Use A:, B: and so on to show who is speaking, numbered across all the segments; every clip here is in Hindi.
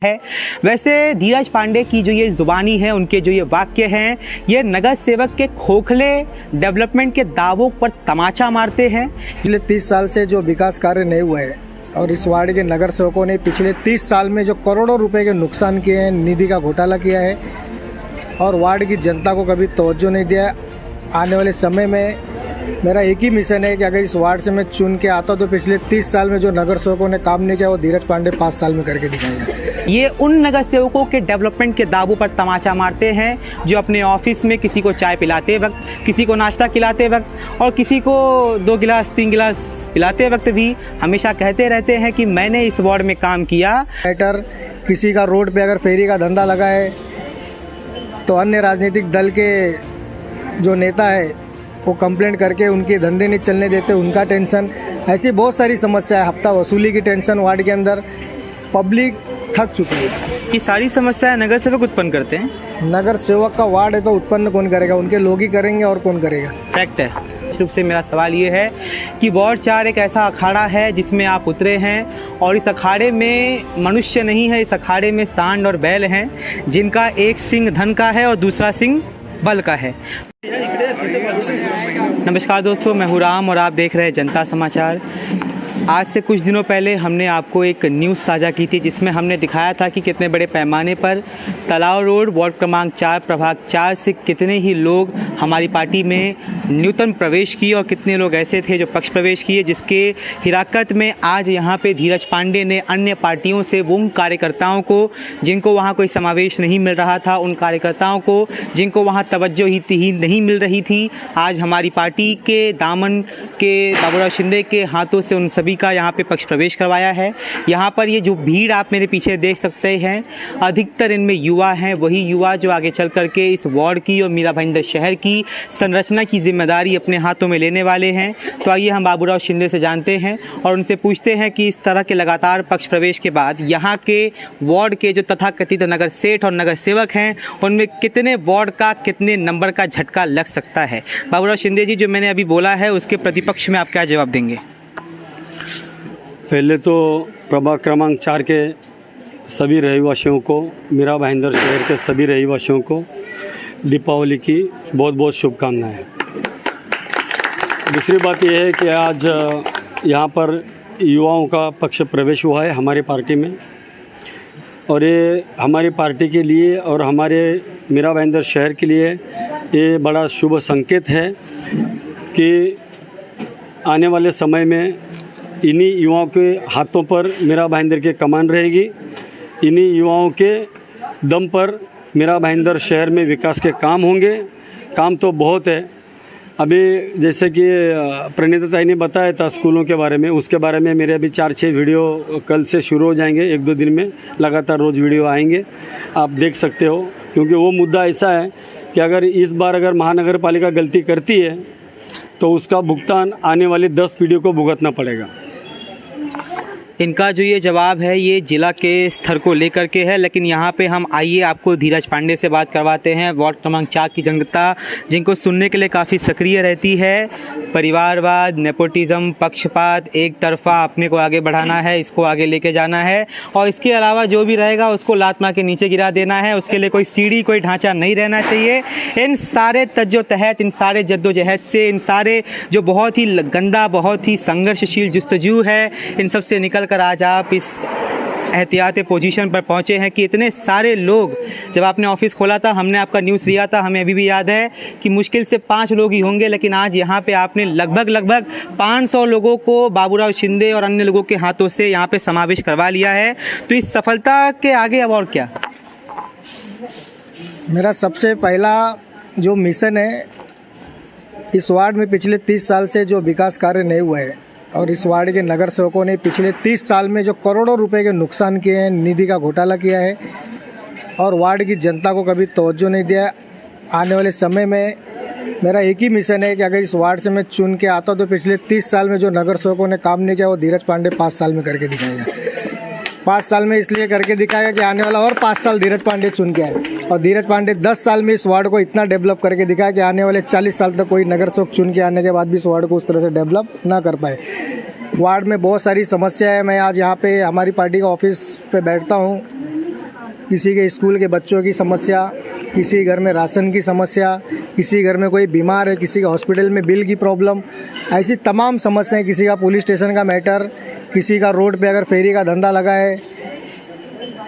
A: है। वैसे धीरज पांडे की जो ये जुबानी है, उनके जो ये वाक्य हैं, ये नगर सेवक के खोखले डेवलपमेंट के दावों पर तमाचा मारते हैं।
B: पिछले 30 साल से जो विकास कार्य नहीं हुए हैं और इस वार्ड के नगर सेवकों ने पिछले 30 साल में जो करोड़ों रुपए के नुकसान किए हैं, निधि का घोटाला किया है और वार्ड की जनता को कभी तवज्जो नहीं दिया। आने वाले समय में मेरा एक ही मिशन है कि अगर इस वार्ड से मैं चुन के आता तो पिछले 30 साल में जो नगर सेवकों ने काम नहीं किया वो धीरज पांडे 5 साल में करके दिखाएंगे।
A: ये उन नगर सेवकों के डेवलपमेंट के दावों पर तमाचा मारते हैं जो अपने ऑफिस में किसी को चाय पिलाते वक्त, किसी को नाश्ता खिलाते वक्त और किसी को 2 गिलास 3 गिलास पिलाते वक्त भी हमेशा कहते रहते हैं कि मैंने इस वार्ड में काम किया।
B: किसी का रोड पे अगर फेरी का धंधा लगा है तो अन्य राजनीतिक दल के जो नेता है वो कंप्लेंट करके उनके धंधे नहीं चलने देते, उनका टेंशन। ऐसी बहुत सारी समस्या है। हफ्ता वसूली की टेंशन वार्ड के अंदर, पब्लिक थक चुकी है।
A: ये सारी समस्याएं नगर सेवक उत्पन्न करते हैं।
B: नगर सेवक का वार्ड है तो उत्पन्न कौन करेगा? उनके लोग ही करेंगे और कौन करेगा?
A: फैक्ट है। रूप से मेरा सवाल ये है कि वार्ड 4 एक ऐसा अखाड़ा है जिसमें आप उतरे हैं और इस अखाड़े में मनुष्य नहीं है, इस अखाड़े में सांड और बैल हैं जिनका एक सिंह धन का है और दूसरा सिंह बल का है। नमस्कार दोस्तों, मैं हूं राम और आप देख रहे हैं जनता समाचार। आज से कुछ दिनों पहले हमने आपको एक न्यूज़ साझा की थी जिसमें हमने दिखाया था कि कितने बड़े पैमाने पर तालाब रोड वार्ड क्रमांक 4 प्रभाग 4 से कितने ही लोग हमारी पार्टी में न्यूनतम प्रवेश किए और कितने लोग ऐसे थे जो पक्ष प्रवेश किए, जिसके हिराकत में आज यहाँ पे धीरज पांडे ने अन्य पार्टियों से उन कार्यकर्ताओं को जिनको वहाँ कोई समावेश नहीं मिल रहा था, उन कार्यकर्ताओं को जिनको वहाँ तवज्जो ही नहीं मिल रही थी, आज हमारी पार्टी के दामन के बाबूराव शिंदे के हाथों से उन सभी का यहाँ पे पक्ष प्रवेश करवाया है। यहाँ पर ये जो भीड़ आप मेरे पीछे देख सकते हैं, अधिकतर इनमें युवा हैं, वही युवा जो आगे चल करके इस वार्ड की और मीरा भाईंदर शहर की संरचना की जिम्मेदारी अपने हाथों में लेने वाले हैं। तो आइए हम बाबूराव शिंदे से जानते हैं और उनसे पूछते हैं कि इस तरह के लगातार पक्ष प्रवेश के बाद यहाँ के वार्ड के जो तथाकथित नगर सेठ और नगर सेवक हैं उनमें कितने वार्ड का कितने नंबर का झटका लग सकता है। बाबूराव शिंदे जी, जो मैंने अभी बोला है उसके प्रतिपक्ष में आप क्या जवाब देंगे?
C: पहले तो प्रभाग क्रमांक 4 के सभी रहवासियों को, मीरा भाईंदर शहर के सभी रहवासियों को दीपावली की बहुत बहुत शुभकामनाएं। दूसरी बात यह है कि आज यहाँ पर युवाओं का पक्ष प्रवेश हुआ है हमारी पार्टी में और ये हमारी पार्टी के लिए और हमारे मीरा भाईंदर शहर के लिए ये बड़ा शुभ संकेत है कि आने वाले समय में इन्हीं युवाओं के हाथों पर मीरा भाईंदर की कमान रहेगी। इन्हीं युवाओं के दम पर मीरा भाईंदर शहर में विकास के काम होंगे। काम तो बहुत है। अभी जैसे कि प्रणीता ताई ने बताया था स्कूलों के बारे में, उसके बारे में मेरे अभी 4-6 वीडियो कल से शुरू हो जाएंगे। 1-2 दिन में लगातार रोज़ वीडियो आएंगे, आप देख सकते हो। क्योंकि वो मुद्दा ऐसा है कि इस बार अगर महानगर पालिका गलती करती है तो उसका भुगतान आने वाली 10 पीढ़ियों को भुगतना पड़ेगा।
A: इनका जो ये जवाब है ये जिला के स्तर को लेकर के है, लेकिन यहाँ पे हम आइए आपको धीरज पांडे से बात करवाते हैं। वार्ड क्रमांक 4 की जनता जिनको सुनने के लिए काफ़ी सक्रिय रहती है, परिवारवाद, नेपोटिज्म, पक्षपात, एक तरफा अपने को आगे बढ़ाना है, इसको आगे लेके जाना है और इसके अलावा जो भी रहेगा उसको लात मार के नीचे गिरा देना है, उसके लिए कोई सीढ़ी कोई ढांचा नहीं रहना चाहिए। इन सारे तज्जोतहत, इन सारे जद्दोजहद से, इन सारे जो बहुत ही गंदा, बहुत ही संघर्षशील जुस्तजू है, इन सब से निकल कर आज आप इस एहतियाती पोजीशन पर पहुंचे हैं कि इतने सारे लोग, जब आपने ऑफिस खोला था हमने आपका न्यूज़ लिया था, हमें अभी भी याद है कि मुश्किल से 5 लोग ही होंगे, लेकिन आज यहाँ पे आपने लगभग 500 लोगों को बाबूराव शिंदे और अन्य लोगों के हाथों से यहाँ पे समावेश करवा लिया है। तो इस सफलता के आगे अब और क्या?
B: मेरा सबसे पहला जो मिशन है, इस वार्ड में पिछले 30 साल से जो विकास कार्य नहीं हुए हैं और इस वार्ड के नगर सेवकों ने पिछले 30 साल में जो करोड़ों रुपए के नुकसान किए हैं, निधि का घोटाला किया है और वार्ड की जनता को कभी तवज्जो नहीं दिया। आने वाले समय में मेरा एक ही मिशन है कि अगर इस वार्ड से मैं चुन के आता तो पिछले 30 साल में जो नगर सेवकों ने काम नहीं किया वो धीरज पांडे 5 साल में करके दिखाएगा। 5 साल में इसलिए करके दिखाएगा कि आने वाला और 5 साल धीरज पांडे चुन के आए और धीरज पांडे 10 साल में इस वार्ड को इतना डेवलप करके दिखाया कि आने वाले 40 साल तक कोई नगर सेवक चुन के आने के बाद भी इस वार्ड को उस तरह से डेवलप ना कर पाए। वार्ड में बहुत सारी समस्या है। मैं आज यहाँ पे हमारी पार्टी का ऑफिस पे बैठता हूँ किसी के स्कूल के बच्चों की समस्या, किसी घर में राशन की समस्या, किसी घर में कोई बीमार है, किसी का हॉस्पिटल में बिल की प्रॉब्लम, ऐसी तमाम समस्याएं, किसी का पुलिस स्टेशन का मैटर, किसी का रोड पे अगर फेरी का धंधा लगा है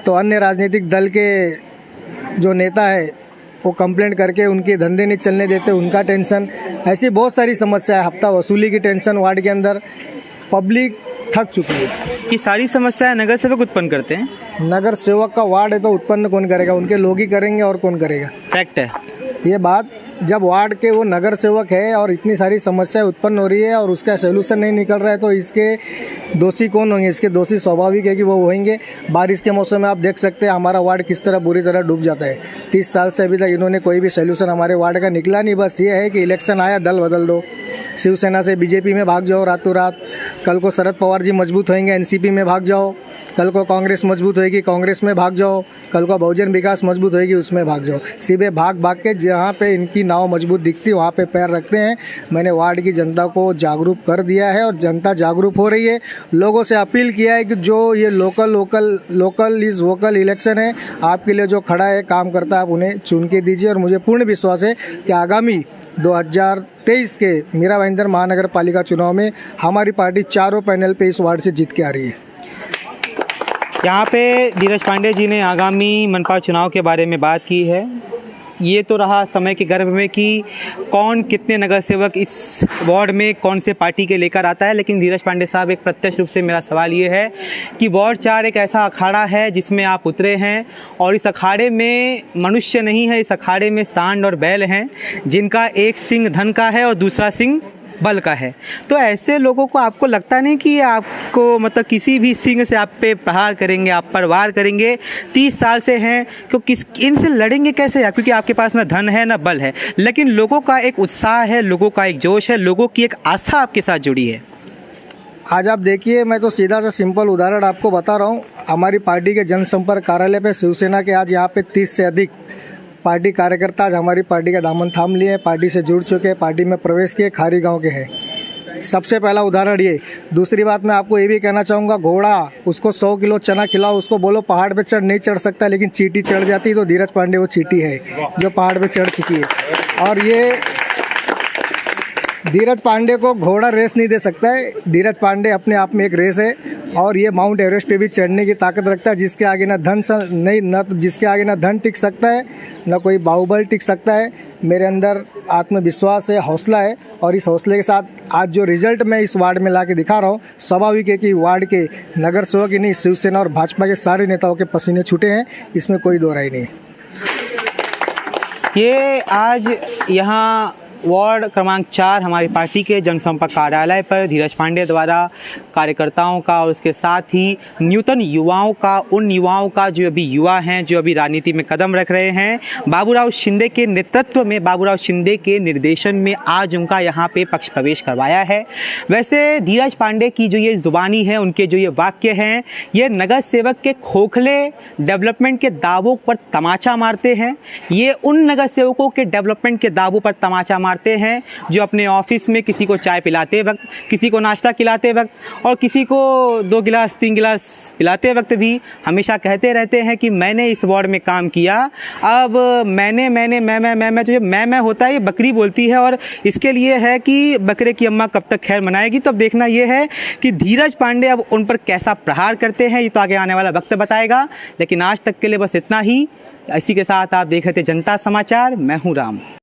B: तो अन्य राजनीतिक दल के जो नेता है वो कंप्लेंट करके उनके धंधे नहीं चलने देते, उनका टेंशन, ऐसी बहुत सारी समस्या है। हफ्ता वसूली की टेंशन वार्ड के अंदर, पब्लिक थक चुकी है।
A: ये सारी समस्याएं नगर सेवक उत्पन्न करते हैं।
B: नगर सेवक का वार्ड है तो उत्पन्न कौन करेगा, उनके लोग ही करेंगे और कौन करेगा।
A: फैक्ट है
B: ये बात, जब वार्ड के वो नगर सेवक है और इतनी सारी समस्याएं उत्पन्न हो रही है और उसका सोल्यूशन नहीं निकल रहा है तो इसके दोषी कौन होंगे। इसके दोषी स्वाभाविक है कि वो होंगे। बारिश के मौसम में आप देख सकते हैं हमारा वार्ड किस तरह बुरी तरह डूब जाता है। 30 साल से अभी तक इन्होंने कोई भी सोल्यूशन हमारे वार्ड का निकला नहीं। बस ये है कि इलेक्शन आया दल बदल दो, शिवसेना से बीजेपी में भाग जाओ रातों रात, कल को शरद पवार जी मजबूत होंगे एनसीपी में भाग जाओ, कल को कांग्रेस मजबूत होएगी कांग्रेस में भाग जाओ, कल को बहुजन विकास मजबूत होएगी उसमें भाग जाओ। सीधे भाग भाग के जहाँ पे इनकी नाव मजबूत दिखती है वहाँ पे पैर रखते हैं। मैंने वार्ड की जनता को जागरूक कर दिया है और जनता जागरूक हो रही है। लोगों से अपील किया है कि जो ये लोकल इज वोकल इलेक्शन है, आपके लिए जो खड़ा है काम करता है आप उन्हें चुन के दीजिए। और मुझे पूर्ण विश्वास है कि आगामी 2023 के मीरा भाईंदर महानगर पालिका चुनाव में हमारी पार्टी चारों पैनल पे इस वार्ड से जीत के आ रही है।
A: यहाँ पे धीरज पांडे जी ने आगामी मनपा चुनाव के बारे में बात की है। ये तो रहा समय के गर्भ में कि कौन कितने नगर सेवक इस वार्ड में कौन से पार्टी के लेकर आता है, लेकिन धीरज पांडे साहब एक प्रत्यक्ष रूप से मेरा सवाल ये है कि वार्ड 4 एक ऐसा अखाड़ा है जिसमें आप उतरे हैं और इस अखाड़े में मनुष्य नहीं है, इस अखाड़े में सांड और बैल हैं जिनका एक सिंह धन का है और दूसरा सिंह बल का है। तो ऐसे लोगों को आपको लगता नहीं कि आपको मतलब किसी भी सिंह से आप पे प्रहार करेंगे, आप पर वार करेंगे? 30 साल से हैं तो इनसे लड़ेंगे कैसे आप? क्योंकि आपके पास ना धन है ना बल है, लेकिन लोगों का एक उत्साह है, लोगों का एक जोश है, लोगों की एक आस्था आपके साथ जुड़ी है।
B: आज आप देखिए, मैं तो सीधा सा सिंपल उदाहरण आपको बता रहा हूँ। हमारी पार्टी के जनसंपर्क कार्यालय पे शिवसेना के आज यहाँ पे 30 से अधिक पार्टी कार्यकर्ता आज हमारी पार्टी का दामन थाम लिए, पार्टी से जुड़ चुके हैं, पार्टी में प्रवेश किए, खारी गांव के हैं। सबसे पहला उदाहरण ये। दूसरी बात मैं आपको ये भी कहना चाहूँगा, घोड़ा उसको 100 किलो चना खिलाओ, उसको बोलो पहाड़ पे चढ़ नहीं चढ़ सकता, लेकिन चींटी चढ़ जाती, तो धीरज पांडे वो चींटी है जो पहाड़ पे चढ़ चुकी है। और ये धीरज पांडे को घोड़ा रेस नहीं दे सकता है। धीरज पांडे अपने आप में एक रेस है और ये माउंट एवरेस्ट पे भी चढ़ने की ताकत रखता है, जिसके आगे ना जिसके आगे ना धन टिक सकता है, ना कोई बाहुबल टिक सकता है। मेरे अंदर आत्मविश्वास है, हौसला है, और इस हौसले के साथ आज जो रिजल्ट मैं इस वार्ड में ला के दिखा रहा हूँ, स्वाभाविक है कि वार्ड के नगर सेवक ही नहीं, शिवसेना और भाजपा के सारे नेताओं के पसीने छूटे हैं, इसमें कोई दो राय नहीं है।
A: ये आज यहाँ वार्ड क्रमांक 4 हमारी पार्टी के जनसंपर्क कार्यालय पर धीरज पांडे द्वारा कार्यकर्ताओं का और उसके साथ ही न्यूतन युवाओं का, उन युवाओं का जो अभी युवा हैं, जो अभी राजनीति में कदम रख रहे हैं, बाबूराव शिंदे के नेतृत्व में, बाबूराव शिंदे के निर्देशन में आज उनका यहाँ पे पक्ष प्रवेश करवाया है। वैसे धीरज पांडे की जो ये जुबानी है, उनके जो ये वाक्य हैं, ये नगर सेवक के खोखले डेवलपमेंट के दावों पर तमाचा मारते हैं। ये उन नगर सेवकों के डेवलपमेंट के दावों पर तमाचा मारते हैं जो अपने ऑफिस में किसी को चाय पिलाते वक्त, किसी को नाश्ता खिलाते वक्त और किसी को 2 गिलास 3 गिलास पिलाते वक्त भी हमेशा कहते रहते हैं कि मैंने इस वार्ड में काम किया। अब मैं जो मैं होता है, ये बकरी बोलती है, और इसके लिए है कि बकरे की अम्मा कब तक खैर मनाएगी। तो अब देखना ये है कि धीरज पांडे अब उन पर कैसा प्रहार करते हैं, ये तो आगे आने वाला वक्त बताएगा। लेकिन आज तक के लिए बस इतना ही। इसी के साथ आप देख रहे थे जनता समाचार, मैं हूँ राम।